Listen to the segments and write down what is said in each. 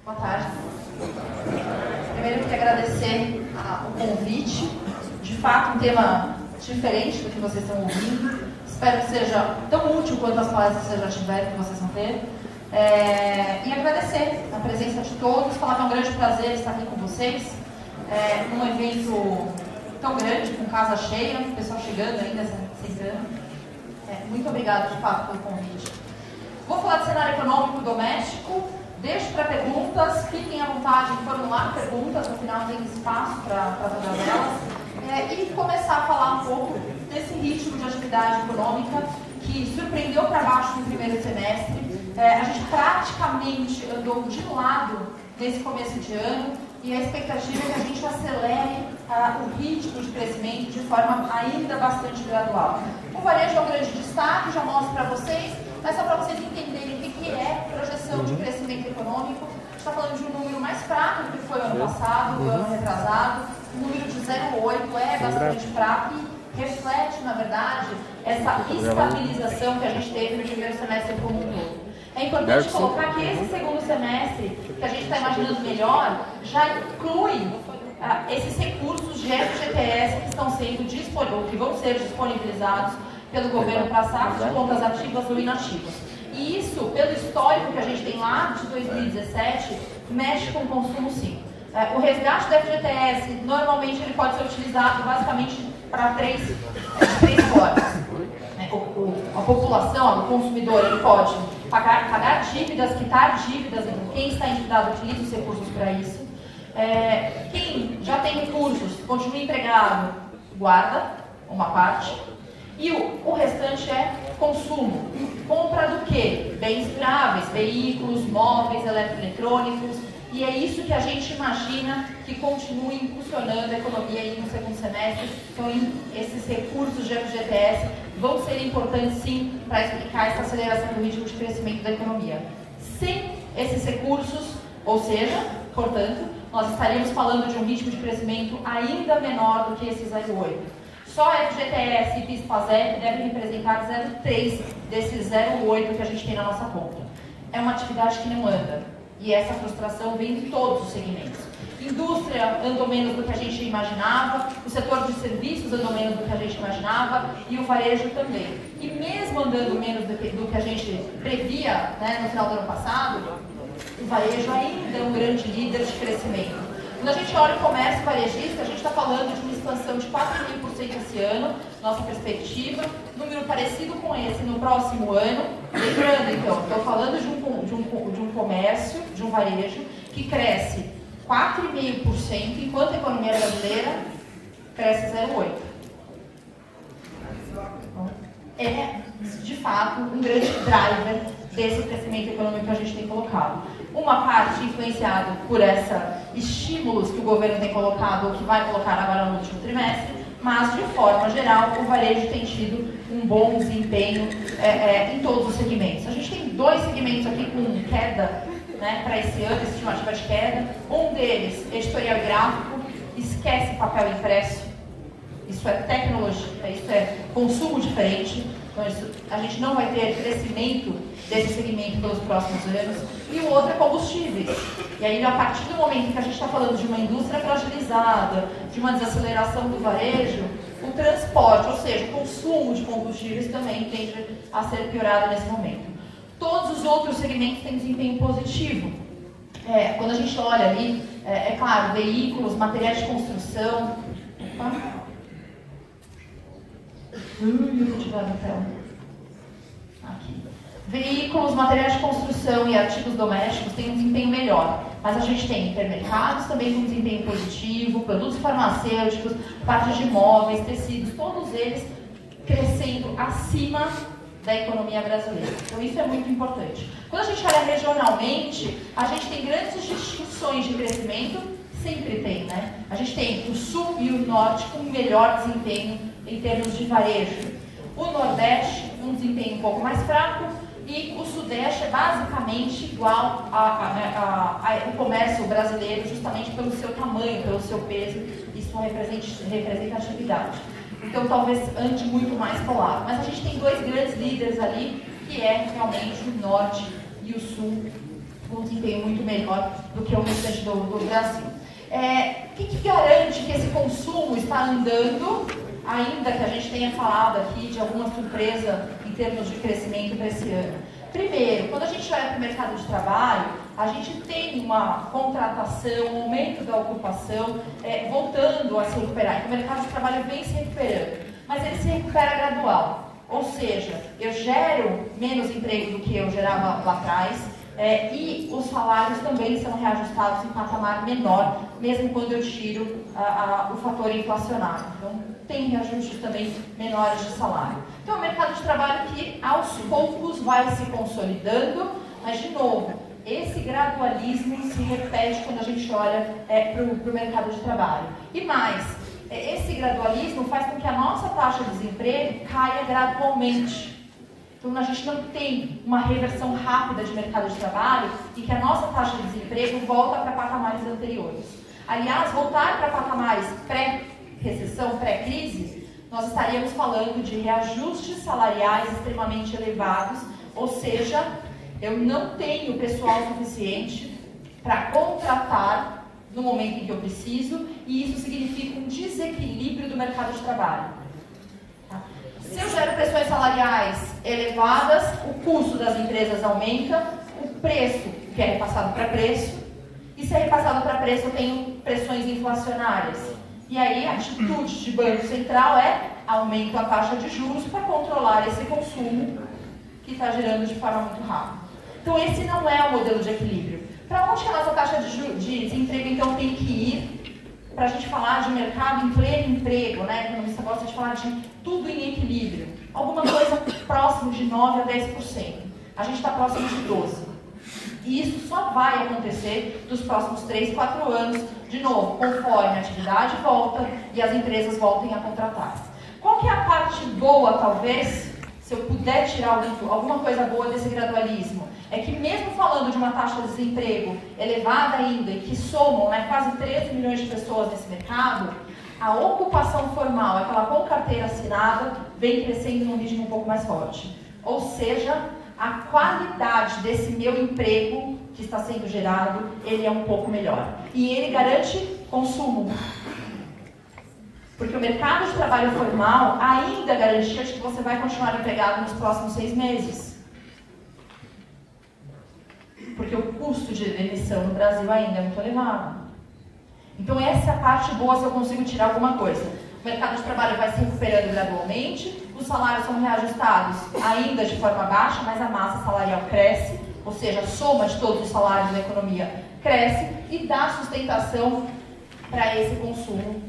Boa tarde. Primeiro eu queria agradecer o convite. De fato, um tema diferente do que vocês estão ouvindo. Espero que seja tão útil quanto as palestras que vocês já tiveram, que vocês vão ter. E agradecer a presença de todos, falar que é um grande prazer estar aqui com vocês, num evento tão grande, com casa cheia, o pessoal chegando ainda, sentando. Muito obrigada, de fato, pelo convite. Vou falar de cenário econômico doméstico, deixo para perguntas, fiquem à vontade em formular perguntas, no final tem espaço para todas elas, e começar a falar um pouco desse ritmo de atividade econômica que surpreendeu para baixo no primeiro semestre. A gente praticamente andou de lado nesse começo de ano e a expectativa é que a gente acelere o ritmo de crescimento de forma ainda bastante gradual. O varejo é um grande destaque, já mostro para vocês, mas só para vocês entenderem o que é projeção de crescimento econômico. A gente está falando de um número mais fraco do que foi o ano passado, o ano retrasado. O número de 0,8 é bastante fraco e reflete, na verdade, essa estabilização que a gente teve no primeiro semestre como um todo. É importante colocar que esse segundo semestre, que a gente está imaginando melhor, já inclui esses recursos de FGTS que estão sendo disponíveis, que vão ser disponibilizados pelo governo para saques de contas ativas ou inativas. E isso, pelo histórico que a gente tem lá de 2017, mexe com o consumo sim. O resgate do FGTS, normalmente ele pode ser utilizado basicamente para três formas. A população, o consumidor, ele pode pagar dívidas, quitar dívidas, então quem está endividado utiliza os recursos para isso. Quem já tem recursos, continua empregado, guarda uma parte. E o restante é consumo. Compra do quê? Bens duráveis, veículos, móveis, eletroeletrônicos. E é isso que a gente imagina que continue impulsionando a economia aí no segundo semestre. Então, esses recursos de FGTS vão ser importantes, sim, para explicar essa aceleração do ritmo de crescimento da economia. Sem esses recursos, ou seja, portanto, nós estaríamos falando de um ritmo de crescimento ainda menor do que esse 0,8. Só FGTS e PIS/PASEP devem representar 0,3 desses 0,8 que a gente tem na nossa conta. É uma atividade que não anda. E essa frustração vem de todos os segmentos. Indústria andou menos do que a gente imaginava, o setor de serviços andou menos do que a gente imaginava e o varejo também. E mesmo andando menos do que a gente previa, né, no final do ano passado, o varejo ainda é um grande líder de crescimento. Quando a gente olha o comércio varejista, a gente está falando de uma expansão de 4.000% esse ano, nossa perspectiva, número parecido com esse no próximo ano. Lembrando, então, estou falando de um comércio, de um varejo, que cresce 4,5%, enquanto a economia brasileira cresce 0,8%. É, de fato, um grande driver desse crescimento econômico que a gente tem colocado. Uma parte influenciada por esses estímulos que o governo tem colocado, ou que vai colocar agora no último trimestre, mas, de forma geral, o varejo tem tido um bom desempenho em todos os segmentos. A gente tem dois segmentos aqui com queda, né, para esse ano, estimativa de queda. Um deles, editorial e gráfico, esquece papel impresso. Isso é tecnologia, isso é consumo diferente. Então, a gente não vai ter crescimento desse segmento pelos próximos anos. E o outro é combustíveis. E aí, a partir do momento que a gente está falando de uma indústria fragilizada, de uma desaceleração do varejo, o transporte, ou seja, o consumo de combustíveis também tende a ser piorado nesse momento. Todos os outros segmentos têm desempenho positivo. Quando a gente olha ali, é claro, veículos, materiais de construção. Aqui. Veículos, materiais de construção e artigos domésticos têm um desempenho melhor, mas a gente tem hipermercados também com desempenho positivo, produtos farmacêuticos, parte de móveis, tecidos, todos eles crescendo acima da economia brasileira. Então isso é muito importante. Quando a gente olha regionalmente, a gente tem grandes distinções de crescimento, sempre tem, né? A gente tem o sul e o norte com melhor desempenho em termos de varejo. O nordeste, um desempenho um pouco mais fraco, e o sudeste é basicamente igual ao comércio brasileiro, justamente pelo seu tamanho, pelo seu peso e sua representatividade. Então talvez ande muito mais colado. Mas a gente tem dois grandes líderes ali, que é realmente o norte e o sul. com um desempenho muito melhor do que o restante do Brasil. O que garante que esse consumo está andando, ainda que a gente tenha falado aqui de alguma surpresa em termos de crescimento para esse ano? Primeiro, quando a gente olha para o mercado de trabalho, a gente tem uma contratação, um aumento da ocupação, voltando a se recuperar. Então, o mercado de trabalho vem se recuperando, mas ele se recupera gradual. Ou seja, eu gero menos emprego do que eu gerava lá atrás, e os salários também são reajustados em patamar menor, mesmo quando eu tiro o fator inflacionário. Então, tem reajustes também menores de salário. Então, é um mercado de trabalho que, aos poucos, vai se consolidando, mas, de novo, esse gradualismo se repete quando a gente olha para o mercado de trabalho. E mais, esse gradualismo faz com que a nossa taxa de desemprego caia gradualmente. Então, a gente não tem uma reversão rápida de mercado de trabalho e que a nossa taxa de desemprego volta para patamares anteriores. Aliás, voltar para patamares pré-recessão, pré-crise, nós estaríamos falando de reajustes salariais extremamente elevados, ou seja, eu não tenho pessoal suficiente para contratar no momento em que eu preciso, e isso significa um desequilíbrio do mercado de trabalho. Se eu gero pressões salariais elevadas, o custo das empresas aumenta, o preço, que é repassado para preço, e se é repassado para preço, eu tenho pressões inflacionárias. E aí a atitude de Banco Central aumento a taxa de juros para controlar esse consumo que está gerando de forma muito rápida. Então esse não é o modelo de equilíbrio. Para onde que a nossa taxa de desemprego então tem que ir? Para a gente falar de mercado em pleno emprego, né? O economista gosta de falar de tudo em equilíbrio. Alguma coisa próximo de 9% a 10%. A gente está próximo de 12%. E isso só vai acontecer nos próximos 3, 4 anos, de novo, conforme a atividade volta e as empresas voltem a contratar. Qual que é a parte boa, talvez, se eu puder tirar alguma coisa boa desse gradualismo? É que mesmo falando de uma taxa de desemprego elevada ainda, e que somam quase 13 milhões de pessoas nesse mercado, a ocupação formal, aquela com carteira assinada, vem crescendo num ritmo um pouco mais forte. Ou seja, a qualidade desse meu emprego que está sendo gerado, ele é um pouco melhor. E ele garante consumo. Porque o mercado de trabalho formal ainda garantia de que você vai continuar empregado nos próximos 6 meses. Porque o custo de emissão no Brasil ainda é muito elevado. Então essa é a parte boa se eu consigo tirar alguma coisa. O mercado de trabalho vai se recuperando gradualmente, os salários são reajustados ainda de forma baixa, mas a massa salarial cresce, ou seja, a soma de todos os salários da economia cresce e dá sustentação para esse consumo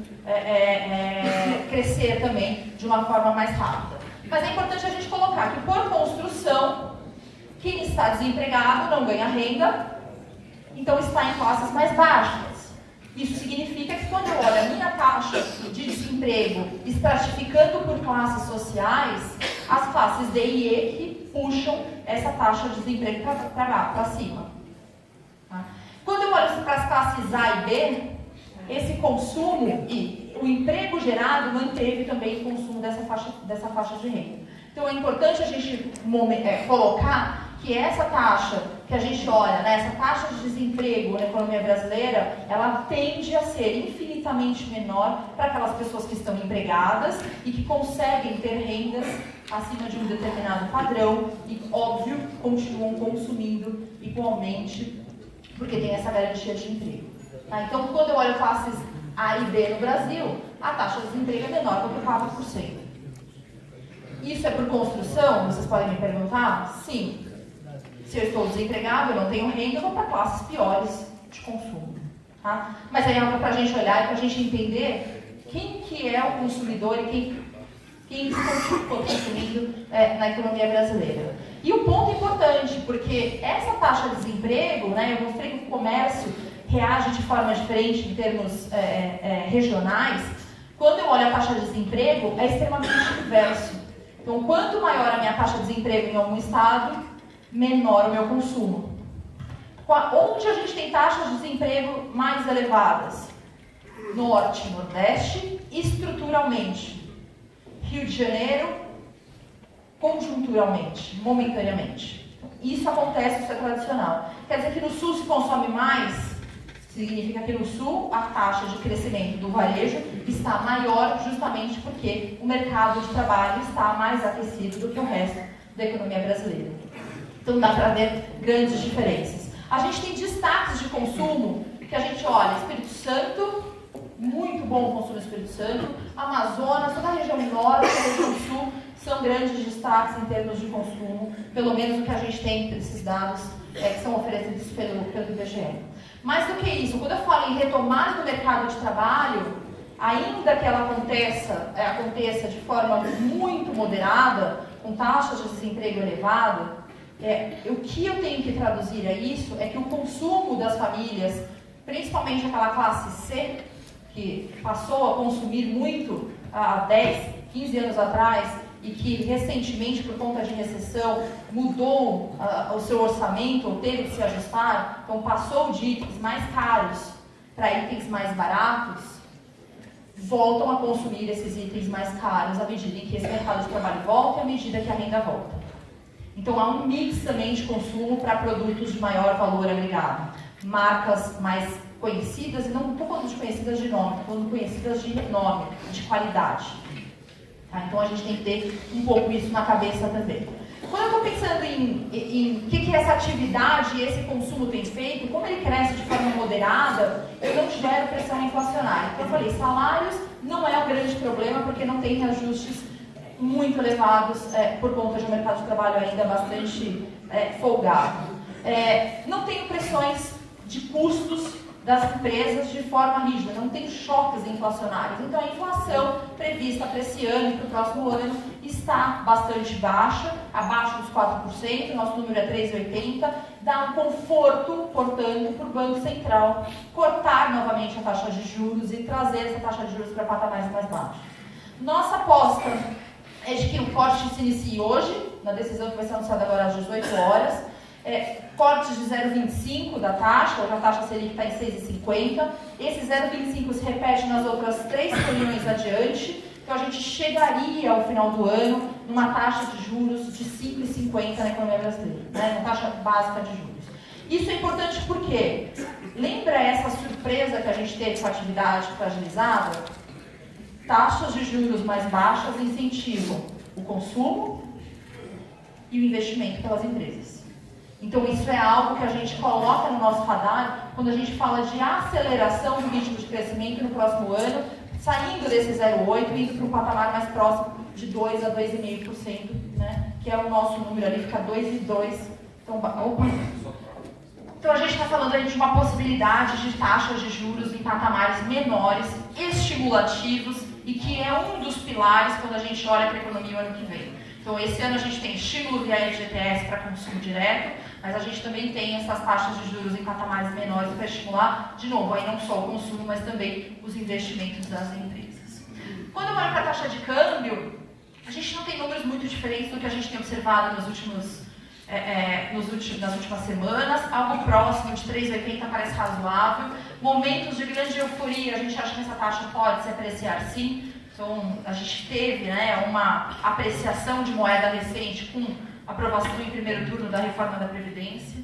crescer também de uma forma mais rápida. Mas é importante a gente colocar que, por construção, quem está desempregado não ganha renda, então está em classes mais baixas. Isso significa que quando eu olho a minha taxa de desemprego estratificando por classes sociais, as classes D e E que puxam essa taxa de desemprego para cima. Tá? Quando eu olho para as classes A e B, esse consumo e o emprego gerado manteve também o consumo dessa faixa de renda. Então é importante a gente colocar que essa taxa que a gente olha, essa taxa de desemprego na economia brasileira, ela tende a ser infinitamente menor para aquelas pessoas que estão empregadas e que conseguem ter rendas acima de um determinado padrão e, óbvio, continuam consumindo igualmente porque tem essa garantia de emprego. Tá? Então, quando eu olho classes A e B no Brasil, a taxa de desemprego é menor do que 4%. Isso é por construção? Vocês podem me perguntar? Sim. Se eu estou desempregado, eu não tenho renda, eu vou para classes piores de consumo. Tá? Mas aí é algo para a gente olhar e para a gente entender quem que é o consumidor e quem está consumindo na economia brasileira. E o ponto importante, porque essa taxa de desemprego, eu mostrei que o comércio reage de forma diferente em termos regionais. Quando eu olho a taxa de desemprego, é extremamente inverso. Então, quanto maior a minha taxa de desemprego em algum estado, menor o meu consumo. Onde a gente tem taxas de desemprego mais elevadas? Norte e Nordeste, estruturalmente. Rio de Janeiro, conjunturalmente, momentaneamente. isso acontece no setor tradicional. Quer dizer que no Sul se consome mais? Significa que no Sul a taxa de crescimento do varejo está maior justamente porque o mercado de trabalho está mais aquecido do que o resto da economia brasileira. Então dá para ver grandes diferenças. A gente tem destaques de consumo que a gente olha, Espírito Santo, muito bom o consumo do Espírito Santo, Amazonas, toda a região norte, a região sul, são grandes destaques em termos de consumo, pelo menos o que a gente tem desses dados que são oferecidos pelo IBGE. Mais do que isso, quando eu falo em retomada do mercado de trabalho, ainda que ela aconteça de forma muito moderada, com taxas de desemprego elevada, o que eu tenho que traduzir a isso é que o consumo das famílias, principalmente aquela classe C, que passou a consumir muito há 10, 15 anos atrás e que recentemente, por conta de recessão, mudou o seu orçamento ou teve que se ajustar, então passou de itens mais caros para itens mais baratos, voltam a consumir esses itens mais caros à medida em que esse mercado de trabalho volta e à medida que a renda volta. Então há um mix também de consumo para produtos de maior valor agregado. Marcas mais conhecidas, e não estou falando de conhecidas de nome, estou falando de conhecidas de nome, de qualidade. Tá? Então a gente tem que ter um pouco isso na cabeça também. Quando eu estou pensando em que essa atividade e esse consumo tem feito, como ele cresce de forma moderada, eu não gero pressão inflacionária. Então eu falei, salários não é um grande problema porque não tem reajustes muito elevados por conta de um mercado de trabalho ainda bastante folgado. Não tenho pressões de custos das empresas de forma rígida, não tem choques inflacionários. Então a inflação prevista para esse ano e para o próximo ano está bastante baixa, abaixo dos 4%, nosso número é 3,80%, dá um conforto, portanto, para o Banco Central cortar novamente a taxa de juros e trazer essa taxa de juros para patamares mais baixos. Nossa aposta é de que o corte se inicie hoje, na decisão que vai ser anunciada agora às 18 horas, cortes de 0,25 da taxa, hoje a taxa Selic está em 6,50, esse 0,25 se repete nas outras 3 reuniões adiante, então a gente chegaria ao final do ano numa taxa de juros de 5,50 na economia brasileira, né, uma taxa básica de juros. Isso é importante porque, lembra essa surpresa que a gente teve com a atividade fragilizada? Taxas de juros mais baixas incentivam o consumo e o investimento pelas empresas. Então isso é algo que a gente coloca no nosso radar quando a gente fala de aceleração do ritmo de crescimento no próximo ano, saindo desse 0,8% e indo para um patamar mais próximo de 2 a 2,5%, né? Que é o nosso número ali, fica 2,2%. Então a gente está falando aí de uma possibilidade de taxas de juros em patamares menores, estimulativos, e que é um dos pilares quando a gente olha para a economia o ano que vem. Então esse ano a gente tem estímulo via FGTS para consumo direto, mas a gente também tem essas taxas de juros em patamares menores para estimular, de novo, aí não só o consumo, mas também os investimentos das empresas. Quando eu olho para a taxa de câmbio, a gente não tem números muito diferentes do que a gente tem observado nas últimas semanas, algo próximo de 3,80 parece razoável. Momentos de grande euforia, a gente acha que essa taxa pode se apreciar sim. Então, a gente teve uma apreciação de moeda recente com aprovação em primeiro turno da reforma da Previdência.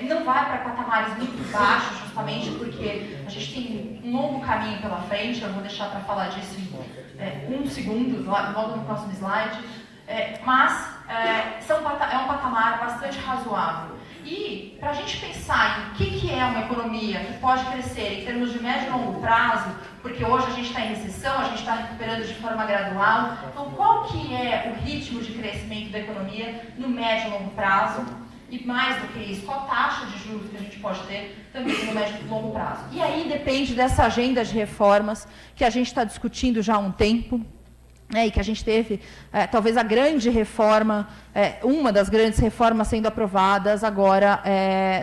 Não vai para patamares muito baixos, justamente porque a gente tem um longo caminho pela frente. Eu vou deixar para falar disso em 1 segundo, logo no próximo slide. Mas é um patamar bastante razoável. E para a gente pensar em o que é uma economia que pode crescer em termos de médio e longo prazo, porque hoje a gente está em recessão, a gente está recuperando de forma gradual, então qual que é o ritmo de crescimento da economia no médio e longo prazo? E mais do que isso, qual a taxa de juros que a gente pode ter também no médio e longo prazo? E aí depende dessa agenda de reformas que a gente está discutindo já há um tempo, e que a gente teve, talvez a grande reforma, uma das grandes reformas sendo aprovadas agora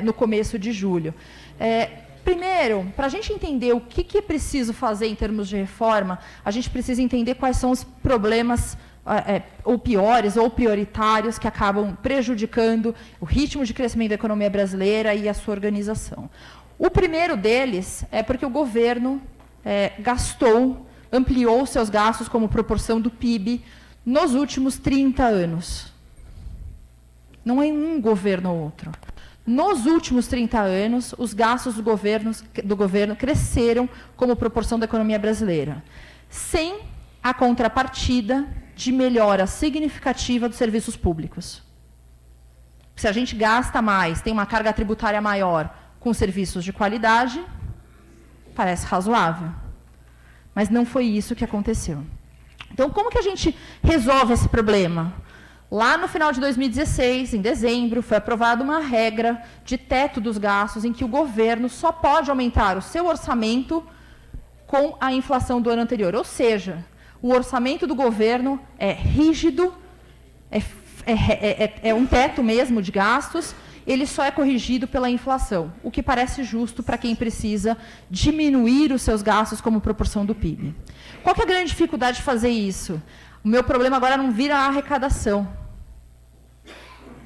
no começo de julho. Primeiro, para a gente entender o que é preciso fazer em termos de reforma, a gente precisa entender quais são os problemas ou piores ou prioritários que acabam prejudicando o ritmo de crescimento da economia brasileira e a sua organização. O primeiro deles é porque o governo ampliou seus gastos como proporção do PIB nos últimos 30 anos. Não é um governo ou outro. Nos últimos 30 anos, os gastos do governo cresceram como proporção da economia brasileira, sem a contrapartida de melhora significativa dos serviços públicos. Se a gente gasta mais, tem uma carga tributária maior com serviços de qualidade, parece razoável. Mas não foi isso que aconteceu. Então, como que a gente resolve esse problema? Lá no final de 2016, em dezembro, foi aprovada uma regra de teto dos gastos em que o governo só pode aumentar o seu orçamento com a inflação do ano anterior. Ou seja, o orçamento do governo é rígido, é um teto mesmo de gastos, ele só é corrigido pela inflação, o que parece justo para quem precisa diminuir os seus gastos como proporção do PIB. Qual que é a grande dificuldade de fazer isso? O meu problema agora não vira a arrecadação.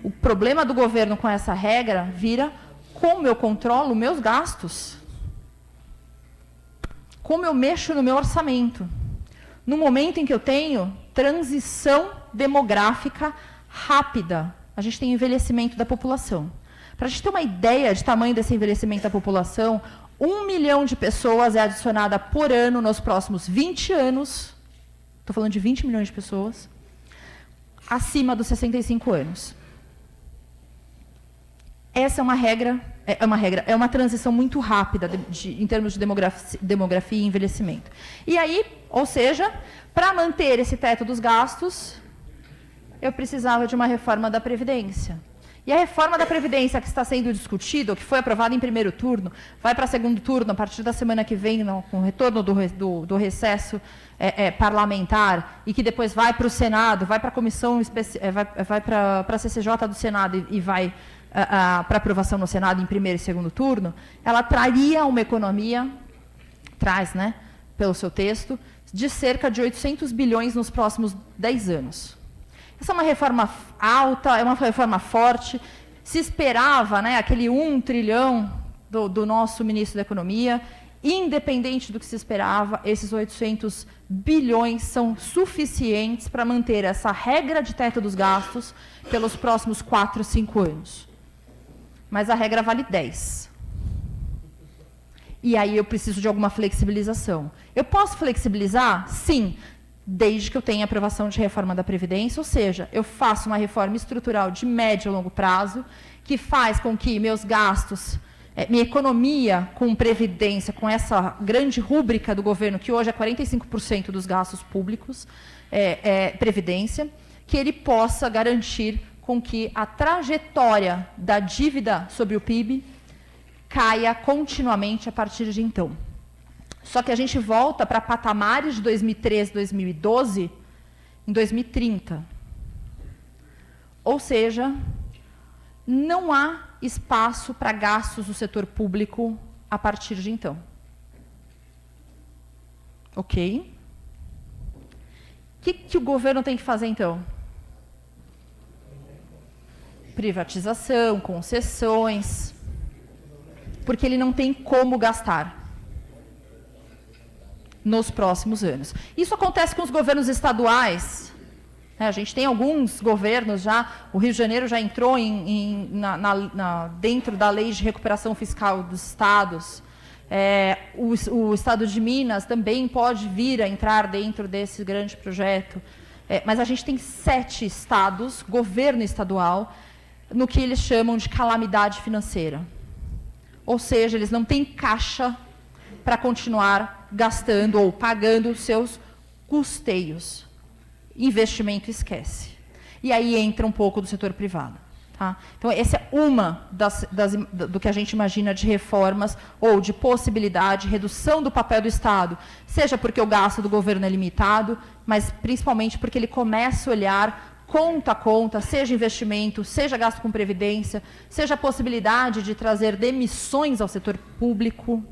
O problema do governo com essa regra vira como eu controlo meus gastos. Como eu mexo no meu orçamento. No momento em que eu tenho transição demográfica rápida, a gente tem envelhecimento da população. Para a gente ter uma ideia de tamanho desse envelhecimento da população, 1 milhão de pessoas é adicionada por ano nos próximos 20 anos, estou falando de 20 milhões de pessoas, acima dos 65 anos. Essa é uma transição muito rápida em termos de demografia e envelhecimento. E aí, ou seja, para manter esse teto dos gastos, eu precisava de uma reforma da Previdência. E a reforma da Previdência que está sendo discutida, que foi aprovada em primeiro turno, vai para segundo turno a partir da semana que vem, com o retorno do recesso parlamentar, e que depois vai para o Senado, vai para a comissão, vai para a CCJ do Senado e vai para aprovação no Senado em primeiro e segundo turno, ela traria uma economia, traz, né, pelo seu texto, de cerca de 800 bilhões nos próximos 10 anos. Essa é uma reforma alta, é uma reforma forte. Se esperava, né, aquele 1 trilhão do nosso ministro da Economia. Independente do que se esperava, esses 800 bilhões são suficientes para manter essa regra de teto dos gastos pelos próximos 4, 5 anos. Mas a regra vale 10. E aí eu preciso de alguma flexibilização. Eu posso flexibilizar? Sim, desde que eu tenha aprovação de reforma da Previdência, ou seja, eu faço uma reforma estrutural de médio e longo prazo, que faz com que meus gastos, minha economia com Previdência, com essa grande rúbrica do governo, que hoje é 45% dos gastos públicos, Previdência, que ele possa garantir com que a trajetória da dívida sobre o PIB caia continuamente a partir de então. Só que a gente volta para patamares de 2013, 2012, em 2030. Ou seja, não há espaço para gastos do setor público a partir de então. Ok? O que o governo tem que fazer, então? Privatização, concessões, porque ele não tem como gastar nos próximos anos. Isso acontece com os governos estaduais. A gente tem alguns governos já, o Rio de Janeiro já entrou dentro da lei de recuperação fiscal dos estados. O estado de Minas também pode vir a entrar dentro desse grande projeto. Mas a gente tem 7 estados, governo estadual, no que eles chamam de calamidade financeira. Ou seja, eles não têm caixa para continuar gastando ou pagando os seus custeios. Investimento esquece. E aí entra um pouco do setor privado. Tá? Então, essa é uma do que a gente imagina de reformas ou de possibilidade, redução do papel do Estado, seja porque o gasto do governo é limitado, mas principalmente porque ele começa a olhar conta a conta, seja investimento, seja gasto com previdência, seja a possibilidade de trazer demissões ao setor público,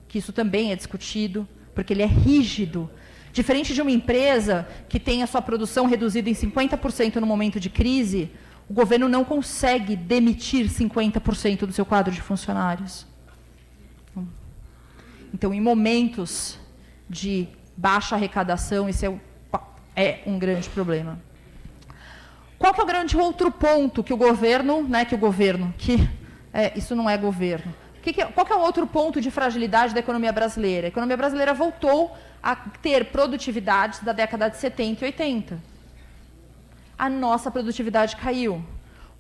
que isso também é discutido, porque ele é rígido. Diferente de uma empresa que tem a sua produção reduzida em 50% no momento de crise, o governo não consegue demitir 50% do seu quadro de funcionários. Então, em momentos de baixa arrecadação, isso é um grande problema. Qual que é o grande outro ponto que o governo, isso não é governo. Qual que é o outro ponto de fragilidade da economia brasileira? A economia brasileira voltou a ter produtividades da década de 70 e 80. A nossa produtividade caiu.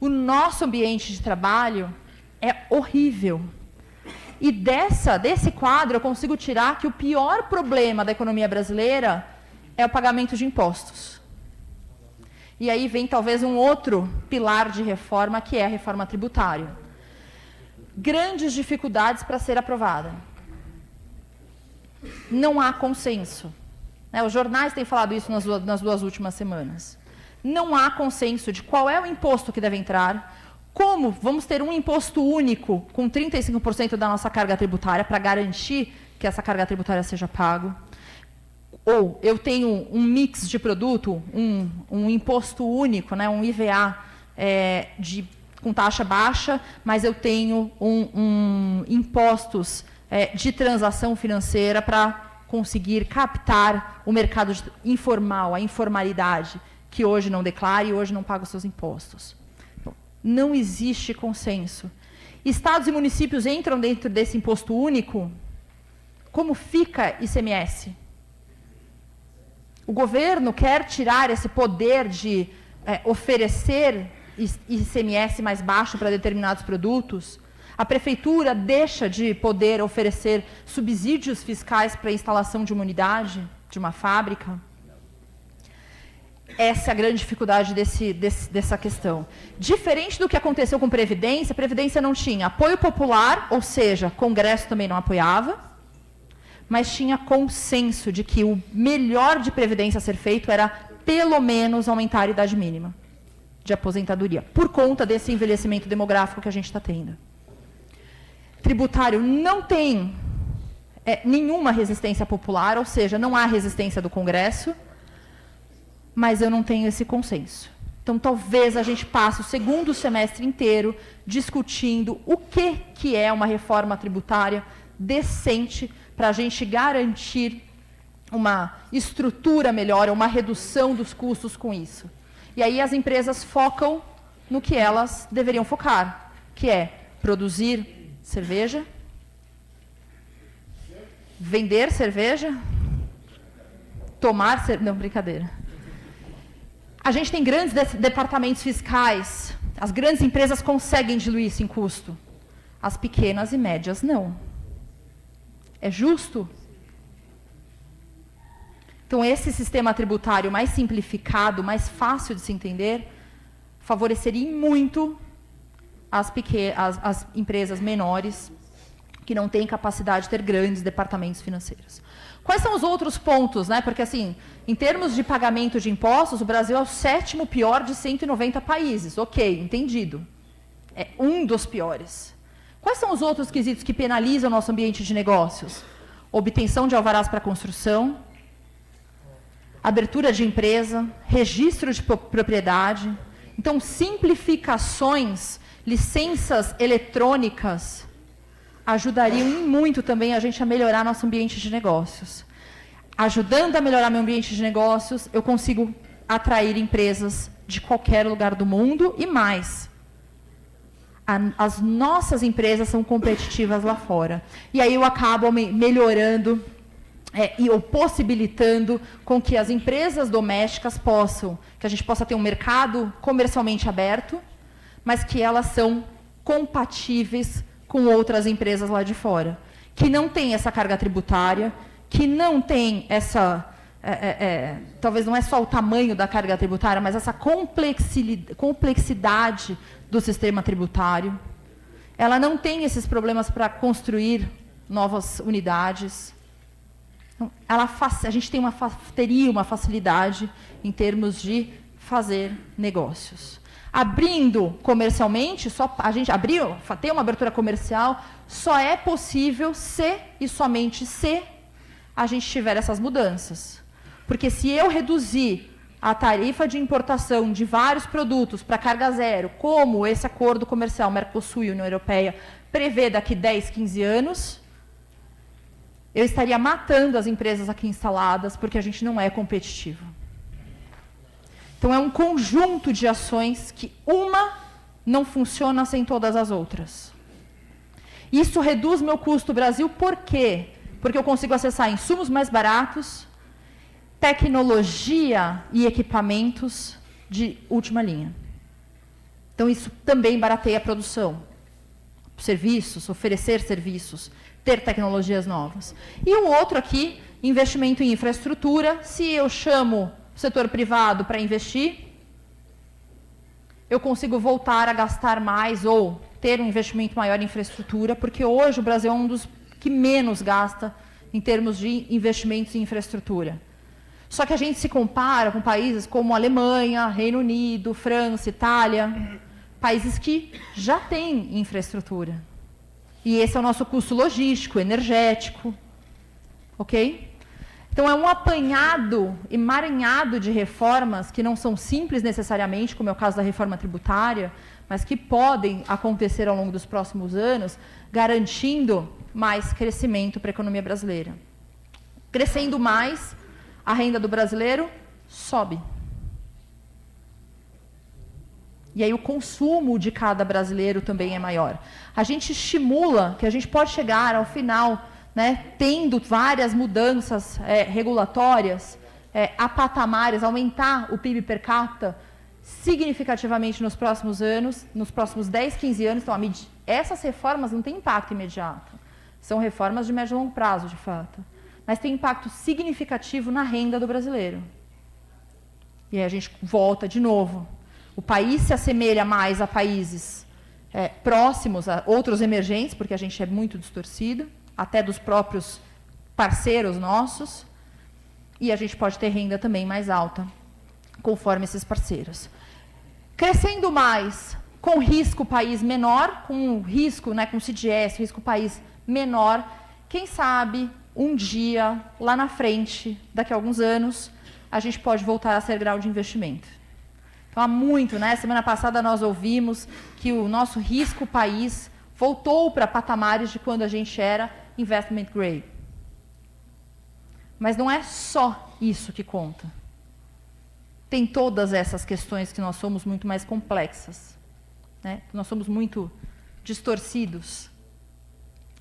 O nosso ambiente de trabalho é horrível. E desse quadro eu consigo tirar que o pior problema da economia brasileira é o pagamento de impostos. E aí vem talvez um outro pilar de reforma, que é a reforma tributária. Grandes dificuldades para ser aprovada. Não há consenso. Os jornais têm falado isso nas duas últimas semanas. Não há consenso de qual é o imposto que deve entrar, como vamos ter um imposto único com 35% da nossa carga tributária para garantir que essa carga tributária seja pago. Ou eu tenho um mix de produto, um imposto único, um IVA com taxa baixa, mas eu tenho impostos de transação financeira para conseguir captar o mercado informal, a informalidade, que hoje não declara e hoje não paga os seus impostos. Não existe consenso. Estados e municípios entram dentro desse imposto único? Como fica ICMS? O governo quer tirar esse poder de oferecer ICMS mais baixo para determinados produtos? A prefeitura deixa de poder oferecer subsídios fiscais para a instalação de uma unidade, de uma fábrica? Essa é a grande dificuldade dessa questão. Diferente do que aconteceu com Previdência, a Previdência não tinha apoio popular, ou seja, Congresso também não apoiava, mas tinha consenso de que o melhor de Previdência a ser feito era, pelo menos, aumentar a idade mínima de aposentadoria, por conta desse envelhecimento demográfico que a gente está tendo. Tributário não tem nenhuma resistência popular, ou seja, não há resistência do Congresso, mas eu não tenho esse consenso. Então, talvez a gente passe o segundo semestre inteiro discutindo o que é uma reforma tributária decente para a gente garantir uma estrutura melhor, uma redução dos custos com isso. E aí as empresas focam no que elas deveriam focar, que é produzir cerveja, vender cerveja, tomar cerveja. Não, brincadeira. A gente tem grandes departamentos fiscais, as grandes empresas conseguem diluir isso em custo. As pequenas e médias não. É justo? Então, esse sistema tributário mais simplificado, mais fácil de se entender, favoreceria muito as empresas menores que não têm capacidade de ter grandes departamentos financeiros. Quais são os outros pontos, Porque, assim, em termos de pagamento de impostos, o Brasil é o 7º pior de 190 países. Ok, entendido. É um dos piores. Quais são os outros quesitos que penalizam o nosso ambiente de negócios? Obtenção de alvarás para construção, abertura de empresa, registro de propriedade. Então, simplificações, licenças eletrônicas, ajudariam muito também a gente a melhorar nosso ambiente de negócios. Ajudando a melhorar meu ambiente de negócios, eu consigo atrair empresas de qualquer lugar do mundo e mais. As nossas empresas são competitivas lá fora. E aí eu acabo melhorando ou possibilitando com que as empresas domésticas que a gente possa ter um mercado comercialmente aberto, mas que elas são compatíveis com outras empresas lá de fora, que não tem essa carga tributária, que não tem essa... talvez não é só o tamanho da carga tributária, mas essa complexidade do sistema tributário. Ela não tem esses problemas para construir novas unidades. Então, a gente teria uma facilidade em termos de fazer negócios. Abrindo comercialmente, a gente ter uma abertura comercial, só é possível se e somente se a gente tiver essas mudanças. Porque se eu reduzir a tarifa de importação de vários produtos para carga zero, como esse acordo comercial Mercosul e União Europeia prevê daqui 10, 15 anos, eu estaria matando as empresas aqui instaladas, porque a gente não é competitivo. Então, é um conjunto de ações que uma não funciona sem todas as outras. Isso reduz meu custo Brasil, por quê? Porque eu consigo acessar insumos mais baratos, tecnologia e equipamentos de última linha. Então, isso também barateia a produção. Serviços, oferecer serviços, ter tecnologias novas. E o outro aqui, investimento em infraestrutura. Se eu chamo o setor privado para investir, eu consigo voltar a gastar mais ou ter um investimento maior em infraestrutura, porque hoje o Brasil é um dos que menos gasta em termos de investimentos em infraestrutura. Só que a gente se compara com países como Alemanha, Reino Unido, França, Itália, países que já têm infraestrutura. E esse é o nosso custo logístico, energético. Ok? Então, é um apanhado, emaranhado de reformas que não são simples necessariamente, como é o caso da reforma tributária, mas que podem acontecer ao longo dos próximos anos, garantindo mais crescimento para a economia brasileira. Crescendo mais, a renda do brasileiro sobe. E aí o consumo de cada brasileiro também é maior. A gente estimula que a gente pode chegar ao final, né, tendo várias mudanças regulatórias, a patamares, aumentar o PIB per capita significativamente nos próximos anos, nos próximos 10, 15 anos. Então, essas reformas não têm impacto imediato. São reformas de médio e longo prazo, de fato. Mas tem impacto significativo na renda do brasileiro. E aí a gente volta de novo. O país se assemelha mais a países próximos, a outros emergentes, porque a gente é muito distorcido, até dos próprios parceiros nossos, e a gente pode ter renda também mais alta, conforme esses parceiros. Crescendo mais, com risco país menor, com risco, né, com CDS, risco país menor, quem sabe, um dia, lá na frente, daqui a alguns anos, a gente pode voltar a ser grau de investimento. Então, há muito, né? Semana passada nós ouvimos que o nosso risco país voltou para patamares de quando a gente era investment grade. Mas não é só isso que conta. Tem todas essas questões que nós somos muito mais complexas, né? Nós somos muito distorcidos.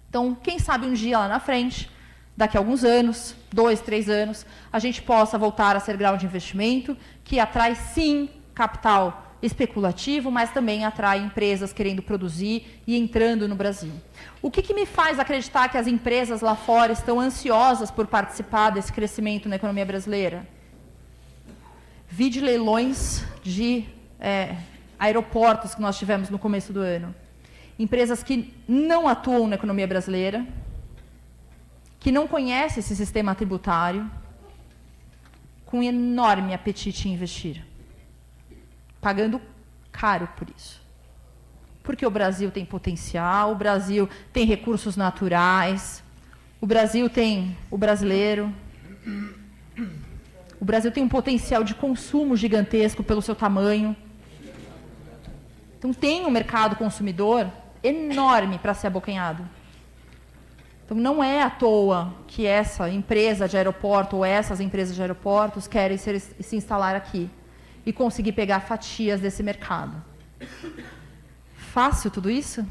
Então, quem sabe um dia lá na frente, daqui a alguns anos, 2, 3 anos, a gente possa voltar a ser grau de investimento, que atrai, sim, capital especulativo, mas também atrai empresas querendo produzir e entrando no Brasil. O que me faz acreditar que as empresas lá fora estão ansiosas por participar desse crescimento na economia brasileira? Vide leilões de aeroportos que nós tivemos no começo do ano. Empresas que não atuam na economia brasileira, que não conhecem esse sistema tributário, com enorme apetite em investir, pagando caro por isso. Porque o Brasil tem potencial, o Brasil tem recursos naturais, o Brasil tem o brasileiro, o Brasil tem um potencial de consumo gigantesco pelo seu tamanho. Então, tem um mercado consumidor enorme para ser abocanhado. Então, não é à toa que essa empresa de aeroporto ou essas empresas de aeroportos querem se instalar aqui e conseguir pegar fatias desse mercado. Fácil tudo isso?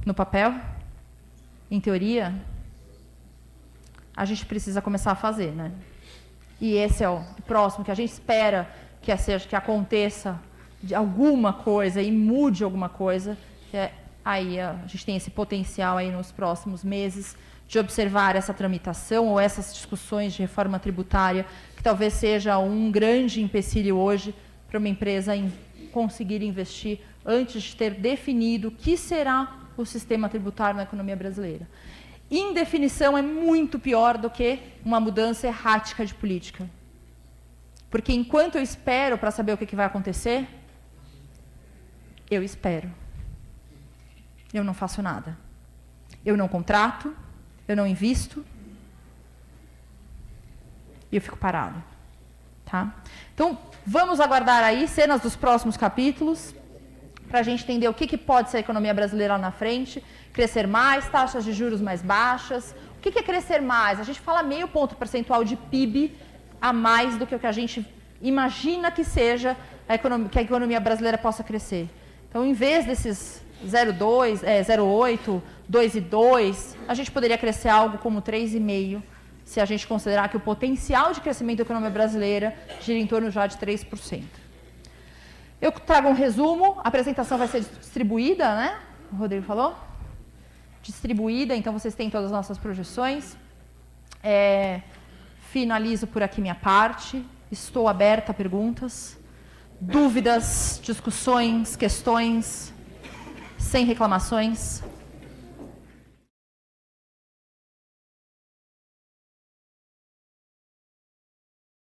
No papel? Em teoria? A gente precisa começar a fazer, né? E esse é o próximo, que a gente espera que aconteça de alguma coisa e mude alguma coisa. Aí a gente tem esse potencial aí nos próximos meses de observar essa tramitação ou essas discussões de reforma tributária, que talvez seja um grande empecilho hoje para uma empresa conseguir investir antes de ter definido o que será o sistema tributário na economia brasileira. Indefinição é muito pior do que uma mudança errática de política. Porque enquanto eu espero para saber o que vai acontecer, eu espero. Eu não faço nada. Eu não contrato, eu não invisto, e eu fico parado. Tá? Então, vamos aguardar aí cenas dos próximos capítulos, para a gente entender o que pode ser a economia brasileira lá na frente, crescer mais, taxas de juros mais baixas. O que é crescer mais? A gente fala 0,5 ponto percentual de PIB a mais do que o que a gente imagina que seja que a economia brasileira possa crescer. Então, em vez desses 0,2, 0,8, 2,2, a gente poderia crescer algo como 3,5%, se a gente considerar que o potencial de crescimento da economia brasileira gira em torno já de 3%. Eu trago um resumo, a apresentação vai ser distribuída, né? O Rodrigo falou? Distribuída, então vocês têm todas as nossas projeções. Finalizo por aqui minha parte. Estou aberta a perguntas, dúvidas, discussões, questões, sem reclamações.